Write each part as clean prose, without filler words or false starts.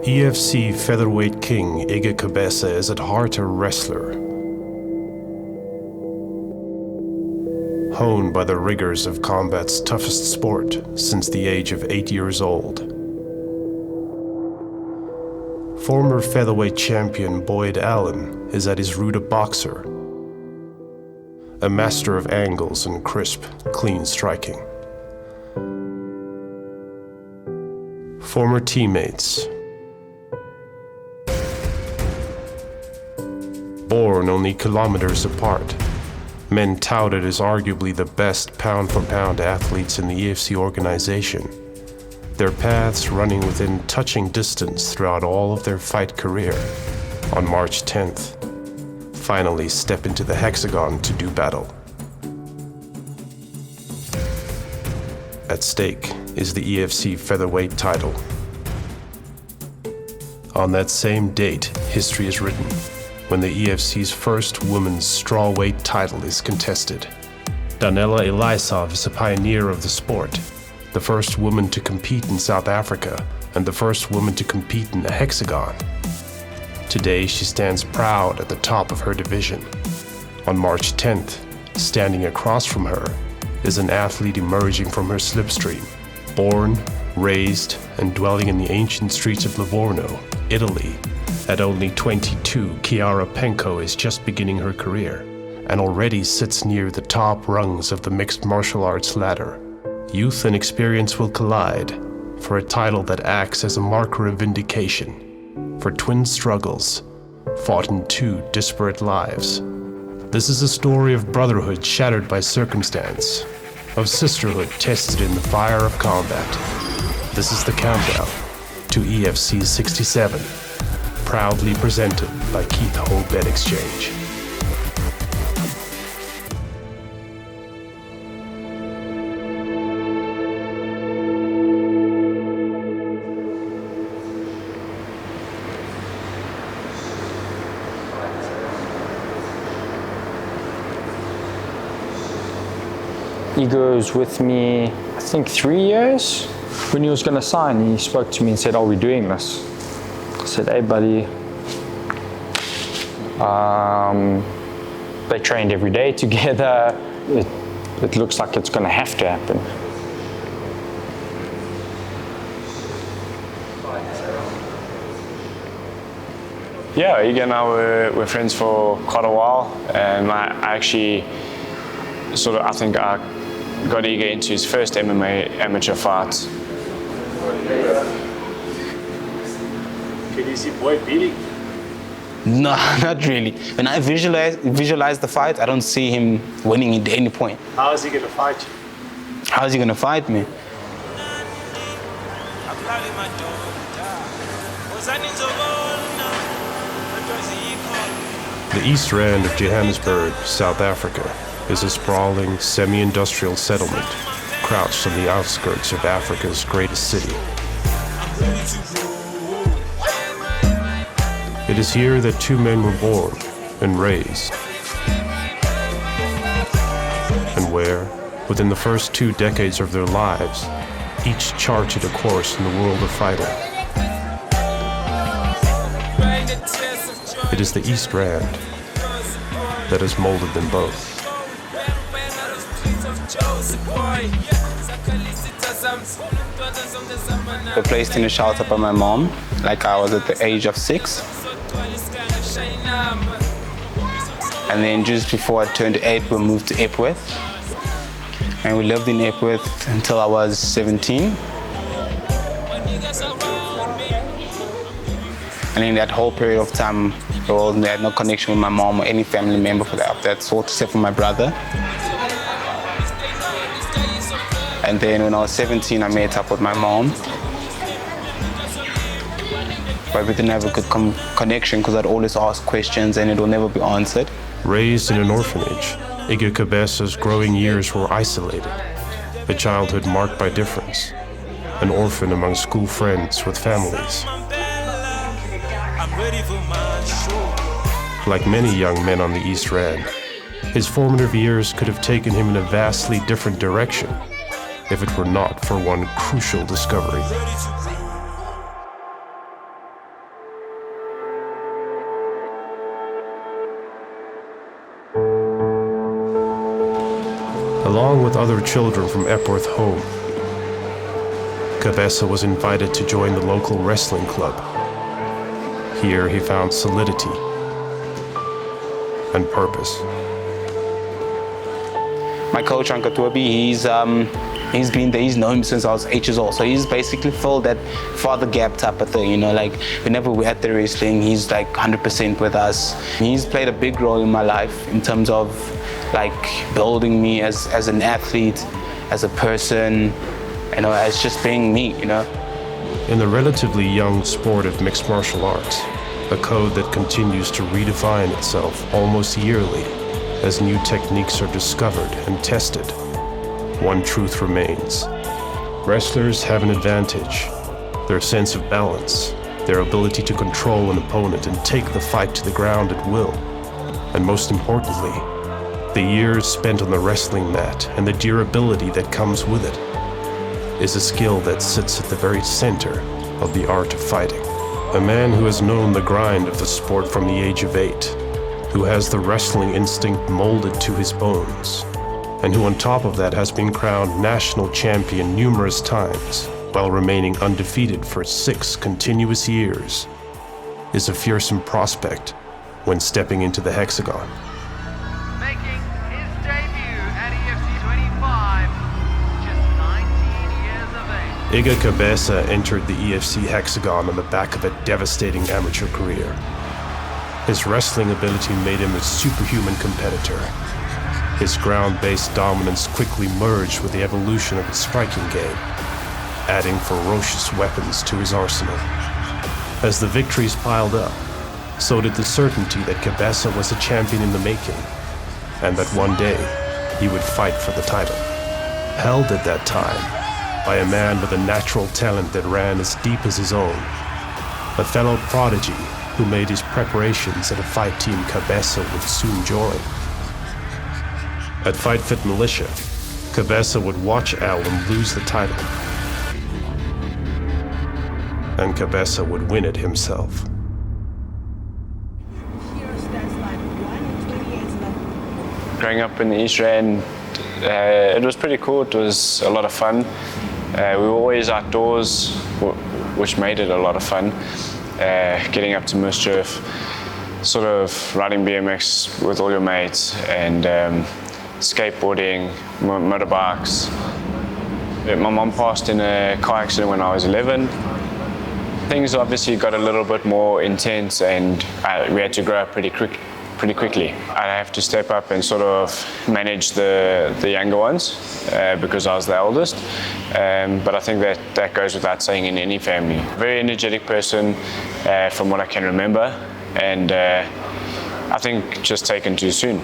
EFC featherweight king Cabeza is at heart a wrestler, honed by the rigors of combat's toughest sport since the age of 8 years old. Former featherweight champion Boyd Allen is at his root a boxer, a master of angles and crisp, clean striking. Former teammates. Born only kilometers apart, men touted as arguably the best pound-for-pound athletes in the EFC organization, their paths running within touching distance throughout all of their fight career, on March 10th, finally step into the hexagon to do battle. At stake is the EFC featherweight title. On that same date, history is written, when the EFC's first women's strawweight title is contested. Danela Elisov is a pioneer of the sport, the first woman to compete in South Africa and the first woman to compete in the hexagon. Today, she stands proud at the top of her division. On March 10th, standing across from her is an athlete emerging from her slipstream, born, raised, and dwelling in the ancient streets of Livorno, Italy. At only 22, Chiara Penko is just beginning her career and already sits near the top rungs of the mixed martial arts ladder. Youth and experience will collide for a title that acts as a marker of vindication for twin struggles fought in two disparate lives. This is a story of brotherhood shattered by circumstance, of sisterhood tested in the fire of combat. This is the countdown to EFC 67. Proudly presented by Keith Ho Bet Exchange. Igor was with me, I think 3 years. When he was going to sign, he spoke to me and said, "Are we doing this?" I said, "Hey buddy, they trained every day together. It looks like it's going to have to happen." Yeah, Igor and I were friends for quite a while, and I actually I think I got Igor into his first MMA amateur fight. Can you see Boyd beating? No, not really. When I visualize the fight, I don't see him winning at any point. How is he going to fight you? How is he going to fight me? The East Rand of Johannesburg, South Africa, is a sprawling, semi-industrial settlement crouched on the outskirts of Africa's greatest city. It is here that two men were born and raised, and where, within the first 2 decades of their lives, each charted a course in the world of fighting. It is the East Rand that has molded them both. We were placed in a shelter by my mom, like I was at the age of 6. And then just before I turned 8, we moved to Epworth. And we lived in Epworth until I was 17. And in that whole period of time, I had no connection with my mom or any family member for that sort, except for my brother. And then when I was 17, I met up with my mom. But we didn't have a good connection because I'd always ask questions and it will never be answered. Raised in an orphanage, Cabeza's growing years were isolated, a childhood marked by difference, an orphan among school friends with families. Like many young men on the East Rand, his formative years could have taken him in a vastly different direction if it were not for one crucial discovery. Along with other children from Epworth home, Cabeza was invited to join the local wrestling club. Here he found solidity and purpose. My coach, Uncle Toby, he's been there, he's known him since I was 8 years old. So he's basically filled that father gap type of thing, you know, like whenever we're at the wrestling, he's like 100% with us. He's played a big role in my life in terms of like building me as an athlete, as a person, you know, as just being me, you know. In the relatively young sport of mixed martial arts, a code that continues to redefine itself almost yearly as new techniques are discovered and tested, one truth remains. Wrestlers have an advantage: their sense of balance, their ability to control an opponent and take the fight to the ground at will, and most importantly, the years spent on the wrestling mat and the durability that comes with it is a skill that sits at the very center of the art of fighting. A man who has known the grind of the sport from the age of 8, who has the wrestling instinct molded to his bones, and who on top of that has been crowned national champion numerous times while remaining undefeated for 6 continuous years, is a fearsome prospect when stepping into the hexagon. Making his debut at EFC 25, just 19 years of age. Iga Kabesa entered the EFC hexagon on the back of a devastating amateur career. His wrestling ability made him a superhuman competitor. His ground-based dominance quickly merged with the evolution of his striking game, adding ferocious weapons to his arsenal. As the victories piled up, so did the certainty that Cabeza was a champion in the making, and that one day he would fight for the title. Held at that time by a man with a natural talent that ran as deep as his own, a fellow prodigy who made his preparations at a fight team Cabeza would soon join. At Fight Fit Militia, Cabeza would watch Alan lose the title, and Cabeza would win it himself. Growing up in the East Rand, it was pretty cool. It was a lot of fun. We were always outdoors, which made it a lot of fun. Getting up to mischief, sort of riding BMX with all your mates, and skateboarding, motorbikes. My mom passed in a car accident when I was 11. Things obviously got a little bit more intense, and we had to grow up pretty quickly. I have to step up and sort of manage the younger ones because I was the eldest. But I think that goes without saying in any family. Very energetic person from what I can remember, and I think just taken too soon.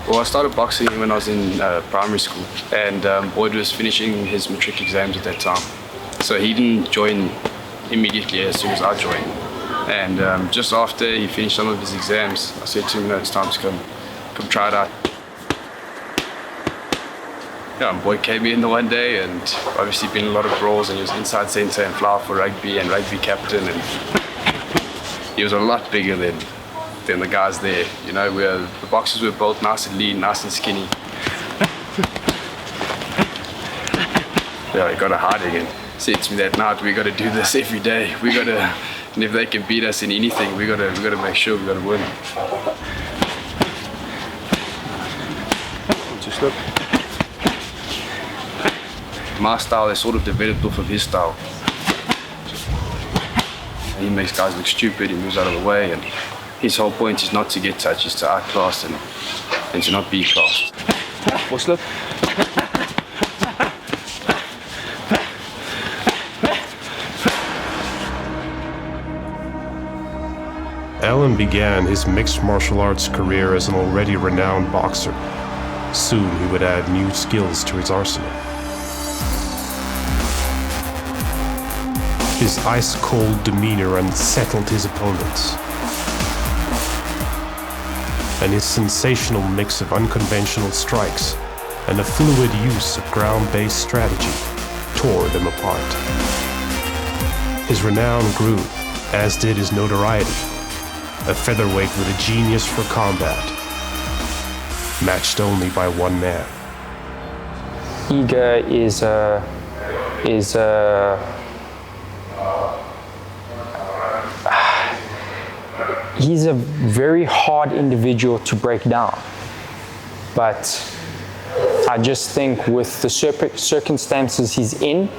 Well, I started boxing when I was in primary school, and Boyd was finishing his matric exams at that time. So he didn't join immediately as soon as I joined. And just after he finished some of his exams, I said to him, it's time to come try it out. Yeah, Boyd came in the one day, and obviously been a lot of brawls, and he was inside centre and fly for rugby and rugby captain, and he was a lot bigger than the guys there. You know, the boxers were both nice and lean, nice and skinny. Yeah, he got a hiding and said to me that night, we got to do this every day. We got to, and if they can beat us in anything, we got to make sure we got to win. Just look. My style is sort of developed off of his style. He makes guys look stupid. He moves out of the way, and his whole point is not to get touched, is to outclass and to not be classed. What's up? Alan began his mixed martial arts career as an already renowned boxer. Soon he would add new skills to his arsenal. His ice-cold demeanor unsettled his opponents. and his sensational mix of unconventional strikes and a fluid use of ground-based strategy tore them apart. His renown grew, as did his notoriety, a featherweight with a genius for combat, matched only by one man. Iga he's a very hard individual to break down, but I just think with the circumstances he's in,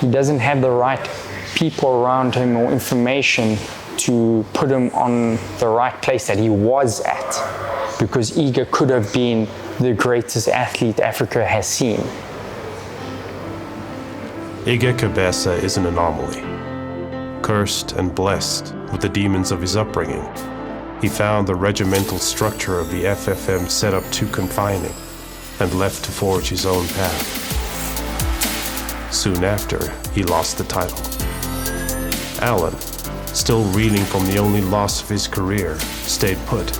he doesn't have the right people around him or information to put him on the right place that he was at, because Iga could have been the greatest athlete Africa has seen. Iga Cabeza is an anomaly. Cursed and blessed with the demons of his upbringing, he found the regimental structure of the FFM setup too confining and left to forge his own path. Soon after, he lost the title. Alan, still reeling from the only loss of his career, stayed put,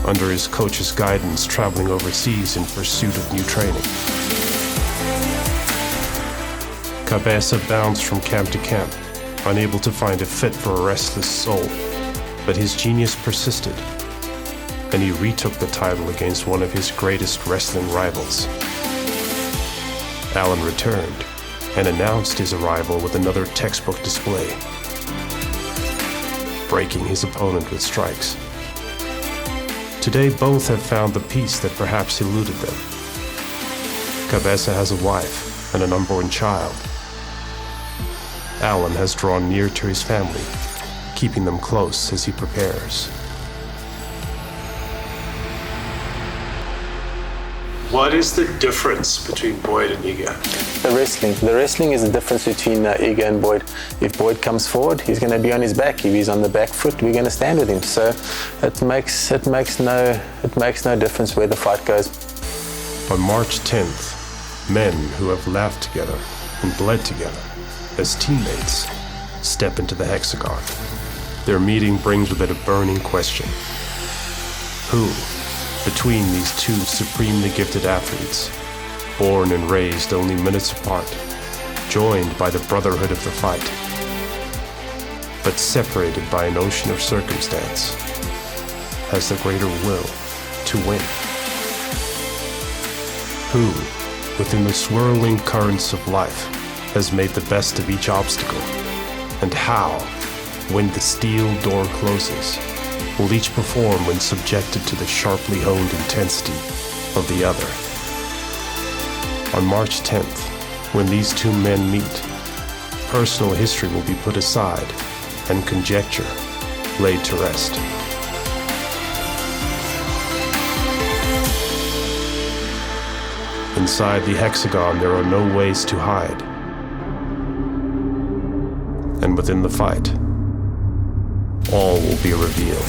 under his coach's guidance traveling overseas in pursuit of new training. Kabesa bounced from camp to camp, unable to find a fit for a restless soul, but his genius persisted, and he retook the title against one of his greatest wrestling rivals. Alan returned and announced his arrival with another textbook display, breaking his opponent with strikes. Today, both have found the peace that perhaps eluded them. Cabeza has a wife and an unborn child. Alan has drawn near to his family, keeping them close as he prepares. What is the difference between Boyd and Iga? The wrestling is the difference between Iga and Boyd. If Boyd comes forward, he's going to be on his back. If he's on the back foot, we're going to stand with him. So it makes no difference where the fight goes. On March 10th, men who have laughed together and bled together as teammates step into the hexagon. Their meeting brings with it a burning question. Who, between these two supremely gifted athletes, born and raised only minutes apart, joined by the brotherhood of the fight, but separated by an ocean of circumstance, has the greater will to win? Who, within the swirling currents of life, has made the best of each obstacle? And how, when the steel door closes, will each perform when subjected to the sharply honed intensity of the other? On March 10th, when these two men meet, personal history will be put aside and conjecture laid to rest. Inside the hexagon, there are no ways to hide. And within the fight, all will be revealed.